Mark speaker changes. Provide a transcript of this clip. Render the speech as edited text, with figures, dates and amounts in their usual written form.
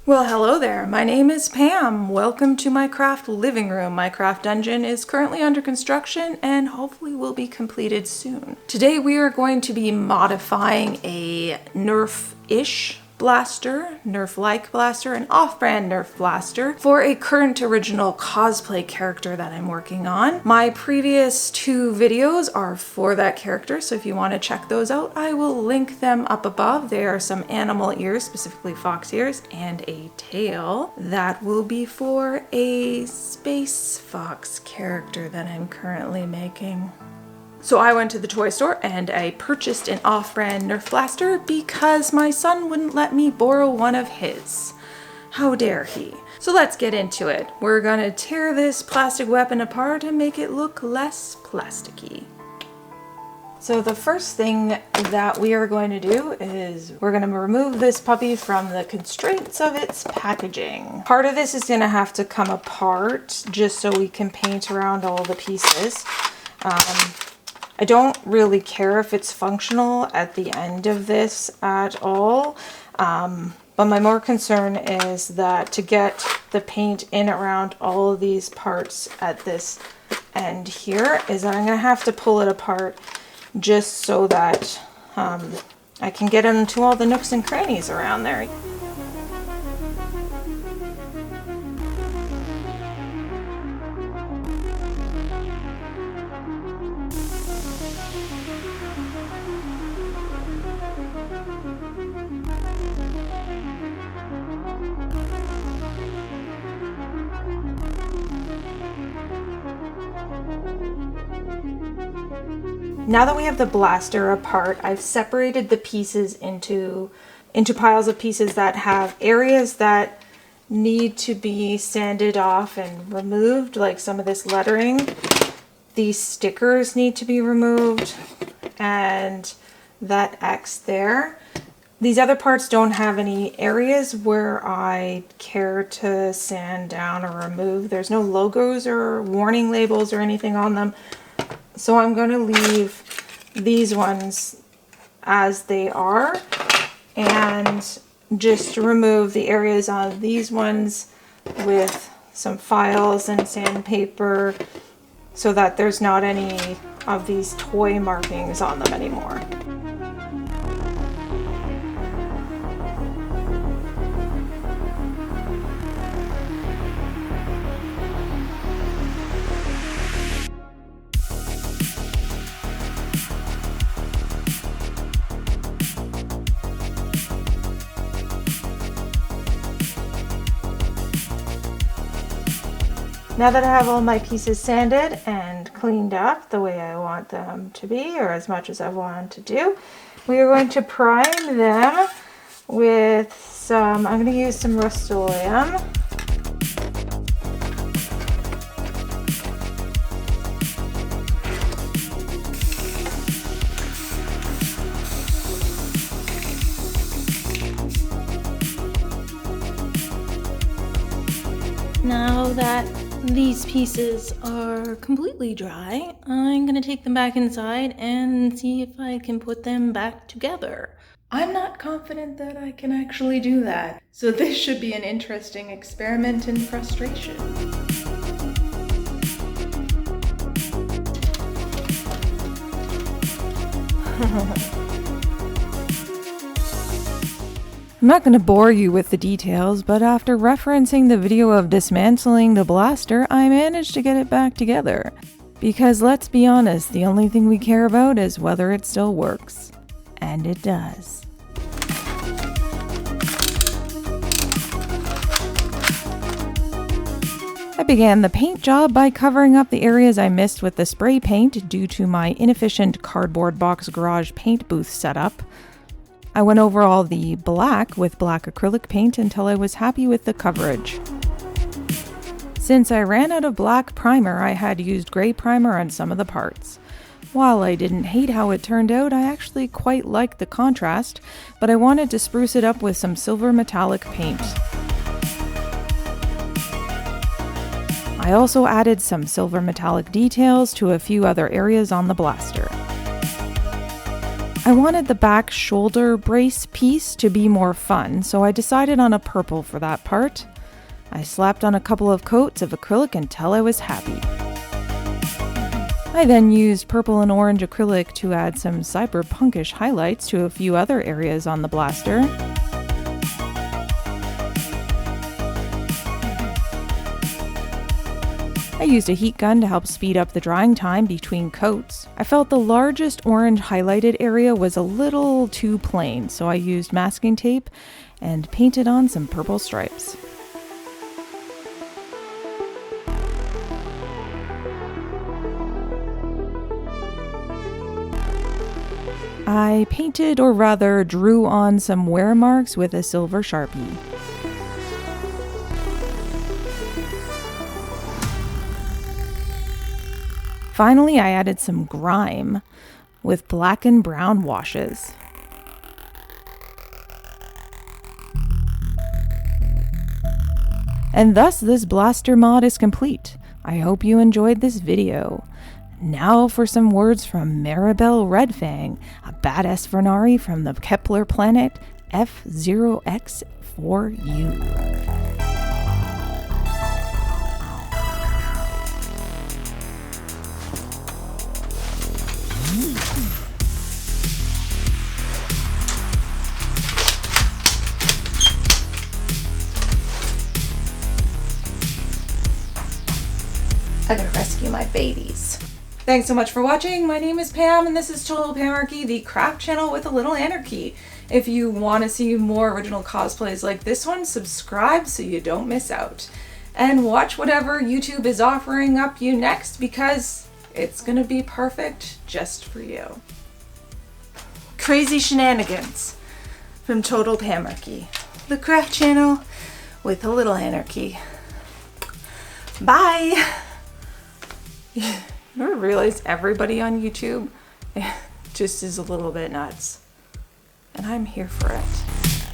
Speaker 1: Well, hello there. My name is Pam. Welcome to my craft living room. My craft dungeon is currently under construction and hopefully will be completed soon. Today we are going to be modifying a Nerf-ish blaster, Nerf-like blaster, an off-brand Nerf blaster for a current original cosplay character that I'm working on. My previous two videos are for that character, so if you want to check those out, I will link them up above. They are some animal ears, specifically fox ears, and a tail. That will be for a space fox character that I'm currently making. So I went to the toy store and I purchased an off-brand Nerf blaster because my son wouldn't let me borrow one of his. How dare he? So let's get into it. We're gonna tear this plastic weapon apart and make it look less plasticky. So the first thing that we are going to do is we're going to remove this puppy from the constraints of its packaging. Part of this is going to have to come apart just so we can paint around all the pieces. I don't really care if it's functional at the end of this at all, but my more concern is that to get the paint in around all of these parts at this end here is that I'm going to have to pull it apart just so that I can get into all the nooks and crannies around there. Now that we have the blaster apart, I've separated the pieces into piles of pieces that have areas that need to be sanded off and removed, like some of this lettering. These stickers need to be removed, and that X there. These other parts don't have any areas where I care to sand down or remove. There's no logos or warning labels or anything on them. So I'm going to leave these ones as they are and just remove the areas on these ones with some files and sandpaper so that there's not any of these toy markings on them anymore. Now that I have all my pieces sanded and cleaned up the way I want them to be, or as much as I want to do, we are going to prime them with some, I'm going to use some Rust-Oleum. Now that these pieces are completely dry, I'm going to take them back inside and see if I can put them back together. I'm not confident that I can actually do that, so this should be an interesting experiment in frustration. I'm not going to bore you with the details, but after referencing the video of dismantling the blaster, I managed to get it back together. Because let's be honest, the only thing we care about is whether it still works. And it does. I began the paint job by covering up the areas I missed with the spray paint due to my inefficient cardboard box garage paint booth setup. I went over all the black with black acrylic paint until I was happy with the coverage. Since I ran out of black primer, I had used gray primer on some of the parts. While I didn't hate how it turned out, I actually quite liked the contrast, but I wanted to spruce it up with some silver metallic paint. I also added some silver metallic details to a few other areas on the blaster. I wanted the back shoulder brace piece to be more fun, so I decided on a purple for that part. I slapped on a couple of coats of acrylic until I was happy. I then used purple and orange acrylic to add some cyberpunkish highlights to a few other areas on the blaster. I used a heat gun to help speed up the drying time between coats. I felt the largest orange highlighted area was a little too plain, so I used masking tape and painted on some purple stripes. I painted, or rather drew on some wear marks with a silver Sharpie. Finally, I added some grime with black and brown washes. And thus this blaster mod is complete. I hope you enjoyed this video. Now for some words from Maribel Redfang, a badass Vernari from the Kepler planet F0X4U. I gotta rescue my babies. Thanks so much for watching. My name is Pam and this is Total Pamarchy, the craft channel with a little anarchy. If you want to see more original cosplays like this one, subscribe so you don't miss out. And watch whatever YouTube is offering up you next because it's gonna be perfect just for you. Crazy shenanigans from Total Pamarchy, the craft channel with a little anarchy. Bye! You ever realize everybody on YouTube just is a little bit nuts? And I'm here for it.